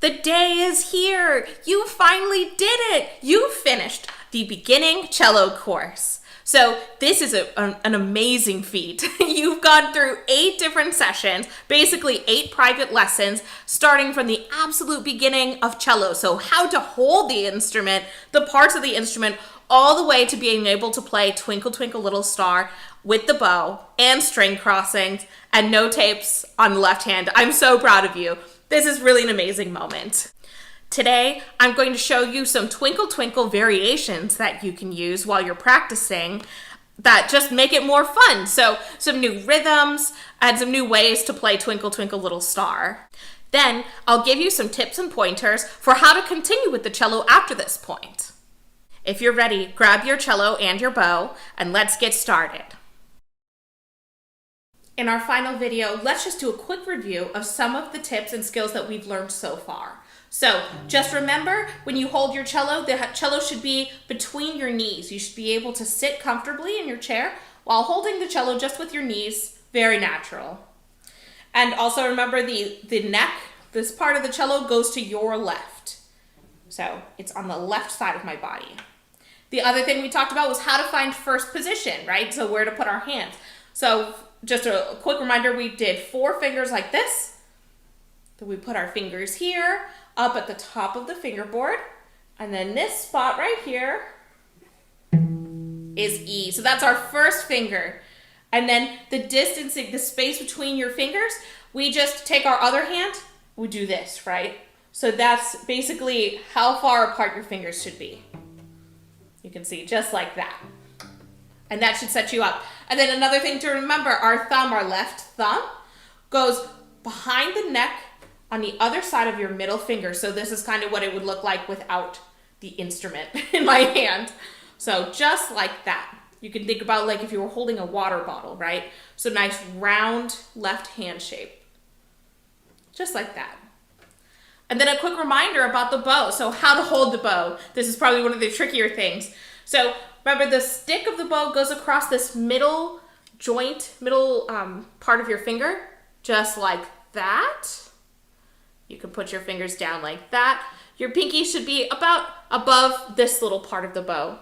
The day is here! You finally did it! You finished the beginning cello course. So this is an amazing feat. You've gone through 8 different sessions, basically 8 private lessons, starting from the absolute beginning of cello. So how to hold the instrument, the parts of the instrument, all the way to being able to play Twinkle Twinkle Little Star with the bow and string crossings and no tapes on the left hand. I'm so proud of you. This is really an amazing moment. Today, I'm going to show you some Twinkle Twinkle variations that you can use while you're practicing that just make it more fun. So some new rhythms and some new ways to play Twinkle Twinkle Little Star. Then I'll give you some tips and pointers for how to continue with the cello after this point. If you're ready, grab your cello and your bow and let's get started. In our final video, let's just do a quick review of some of the tips and skills that we've learned so far. So just remember, when you hold your cello, the cello should be between your knees. You should be able to sit comfortably in your chair while holding the cello just with your knees, very natural. And also remember the neck, this part of the cello goes to your left. So it's on the left side of my body. The other thing we talked about was how to find first position, right? So where to put our hands. So just a quick reminder, we did 4 fingers like this. Then we put our fingers here, up at the top of the fingerboard. And then this spot right here is E. So that's our first finger. And then the distancing, the space between your fingers, we just take our other hand, we do this, right? So that's basically how far apart your fingers should be. You can see just like that. And that should set you up. And then another thing to remember, our thumb, our left thumb, goes behind the neck on the other side of your middle finger. So this is kind of what it would look like without the instrument in my hand. So just like that. You can think about like if you were holding a water bottle, right? So nice round left hand shape. Just like that. And then a quick reminder about the bow. So how to hold the bow. This is probably one of the trickier things. So remember, the stick of the bow goes across this middle joint, part of your finger, just like that. You can put your fingers down like that. Your pinky should be about above this little part of the bow.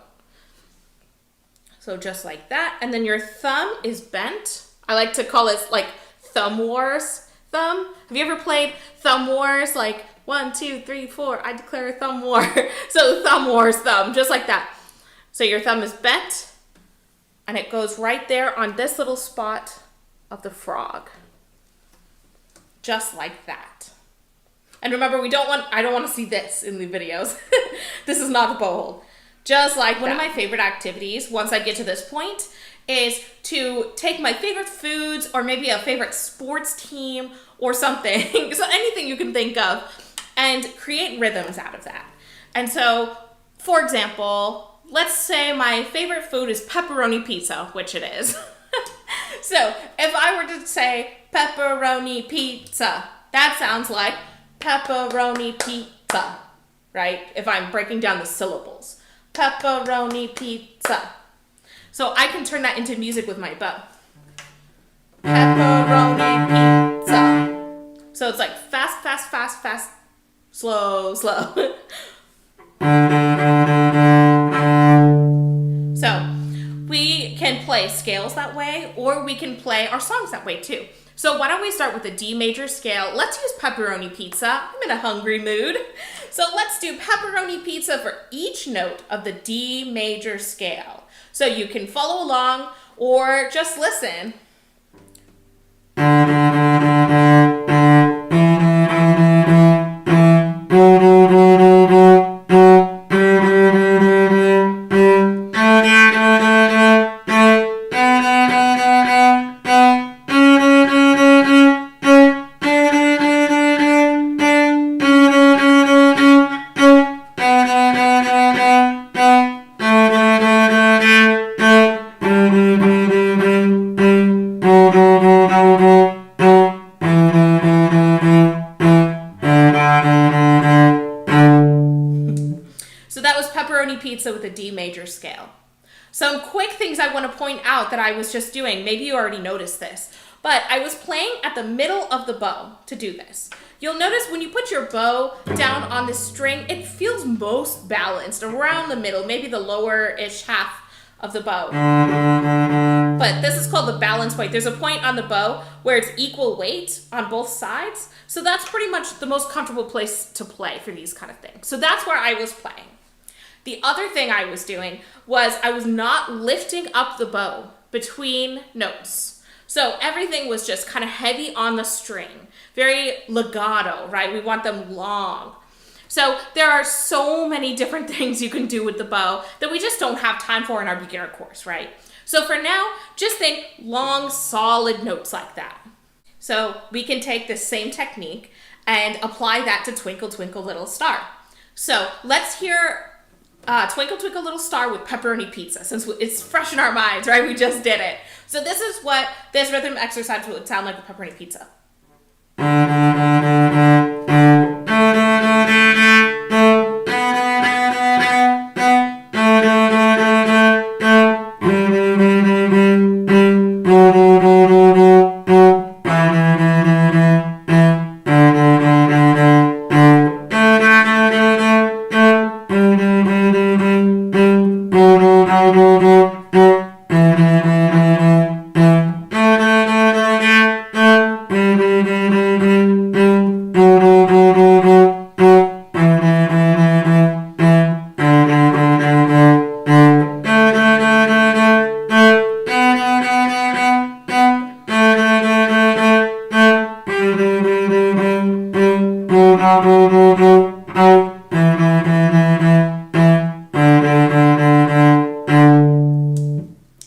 So just like that. And then your thumb is bent. I like to call it like Thumb Wars thumb. Have you ever played Thumb Wars? Like 1, 2, 3, 4, I declare a thumb war. So Thumb Wars thumb, just like that. So your thumb is bent and it goes right there on this little spot of the frog. Just like that. And remember, I don't want to see this in the videos. This is not the bow hold. Just like that. One of my favorite activities, once I get to this point, is to take my favorite foods or maybe a favorite sports team or something, so anything you can think of, and create rhythms out of that. And so, for example, let's say my favorite food is pepperoni pizza, which it is. So if I were to say pepperoni pizza, that sounds like pepperoni pizza, right? If I'm breaking down the syllables. Pepperoni pizza. So I can turn that into music with my bow. Pepperoni pizza. So it's like fast, fast, fast, fast, slow, slow. So we can play scales that way, or we can play our songs that way too. So why don't we start with the D major scale? Let's use pepperoni pizza. I'm in a hungry mood. So let's do pepperoni pizza for each note of the D major scale. So you can follow along or just listen. Pizza with a D major scale. Some quick things I want to point out that I was just doing, maybe you already noticed this, But I was playing at the middle of the bow to do this. You'll notice when you put your bow down on the string, it feels most balanced around the middle, maybe the lower-ish half of the bow. But this is called the balance point. There's a point on the bow where it's equal weight on both sides. So that's pretty much the most comfortable place to play for these kind of things. So that's where I was playing. The other thing I was doing was I was not lifting up the bow between notes. So everything was just kind of heavy on the string, very legato, right? We want them long. So there are so many different things you can do with the bow that we just don't have time for in our beginner course, right? So for now, just think long, solid notes like that. So we can take this same technique and apply that to Twinkle, Twinkle, Little Star. So let's hear Twinkle, Twinkle, Little Star with pepperoni pizza, since it's fresh in our minds, right? We just did it. So this is what this rhythm exercise would sound like with pepperoni pizza.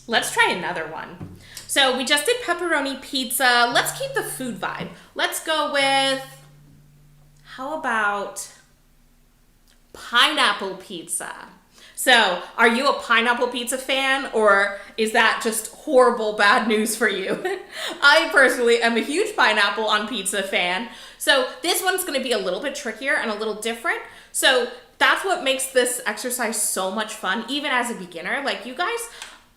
Let's try another one. So we just did pepperoni pizza. Let's keep the food vibe. Let's go with, how about pineapple pizza? So are you a pineapple pizza fan, or is that just horrible bad news for you? I personally am a huge pineapple on pizza fan. So this one's gonna be a little bit trickier and a little different. So that's what makes this exercise so much fun, even as a beginner. Like you guys,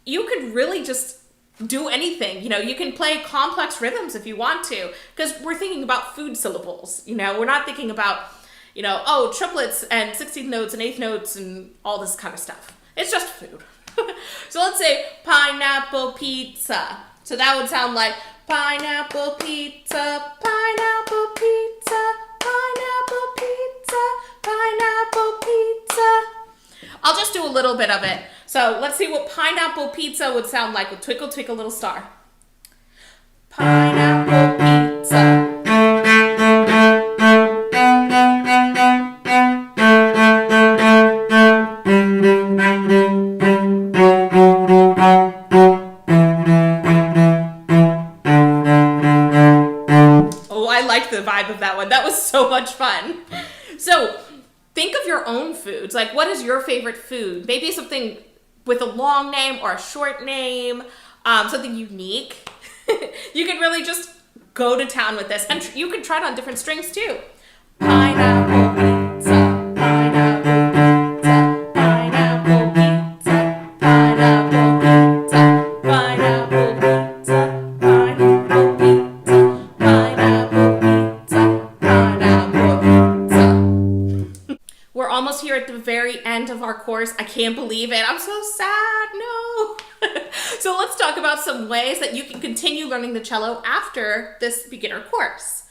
you could really just do anything. You know, you can play complex rhythms if you want to, because we're thinking about food syllables. You know, we're not thinking about, you know, oh, triplets and 16th notes and 8th notes and all this kind of stuff. It's just food. So let's say pineapple pizza. So that would sound like pineapple pizza, pineapple pizza, pineapple pizza, pineapple pizza. I'll just do a little bit of it. So let's see what pineapple pizza would sound like with Twinkle, Twinkle, Little Star. Pineapple pizza. Oh, I like the vibe of that one. That was so much fun. So think of your own foods. Like, what is your favorite food? Maybe something with a long name or a short name, something unique. You can really just go to town with this. And you can try it on different strings too. Pineapple pizza, pineapple pizza, pineapple pizza, pineapple pizza, pineapple pizza, pineapple pizza, pineapple pizza, pineapple pizza. We're almost here at the very end of our course. I can't believe it. I'm so sad. No. So let's talk about some ways that you can continue learning the cello after this beginner course.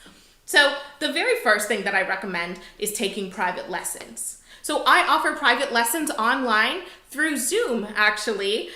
So the very first thing that I recommend is taking private lessons. So I offer private lessons online through Zoom, actually.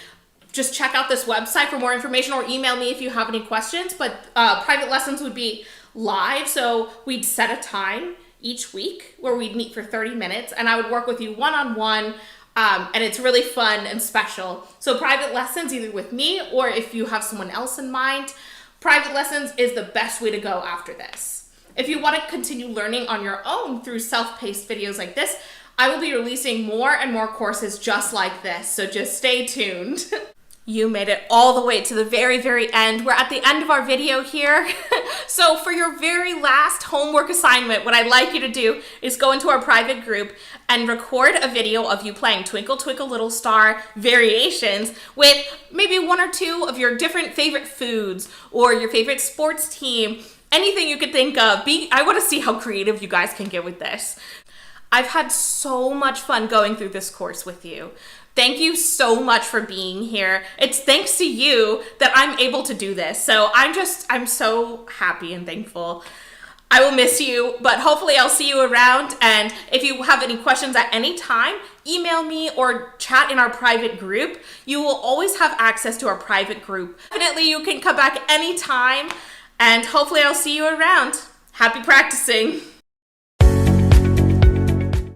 Just check out this website for more information or email me if you have any questions. But private lessons would be live. So we'd set a time each week where we'd meet for 30 minutes and I would work with you one-on-one. And it's really fun and special. So private lessons, either with me or if you have someone else in mind, private lessons is the best way to go after this. If you want to continue learning on your own through self-paced videos like this, I will be releasing more and more courses just like this, so just stay tuned. You made it all the way to the very, very end. We're at the end of our video here. So for your very last homework assignment, what I'd like you to do is go into our private group and record a video of you playing Twinkle Twinkle Little Star variations with maybe one or two of your different favorite foods or your favorite sports team, anything you could think of. I want to see how creative you guys can get with this. I've had so much fun going through this course with you. Thank you so much for being here. It's thanks to you that I'm able to do this. So I'm so happy and thankful. I will miss you, but hopefully I'll see you around. And if you have any questions at any time, email me or chat in our private group. You will always have access to our private group. Definitely you can come back anytime, and hopefully I'll see you around. Happy practicing.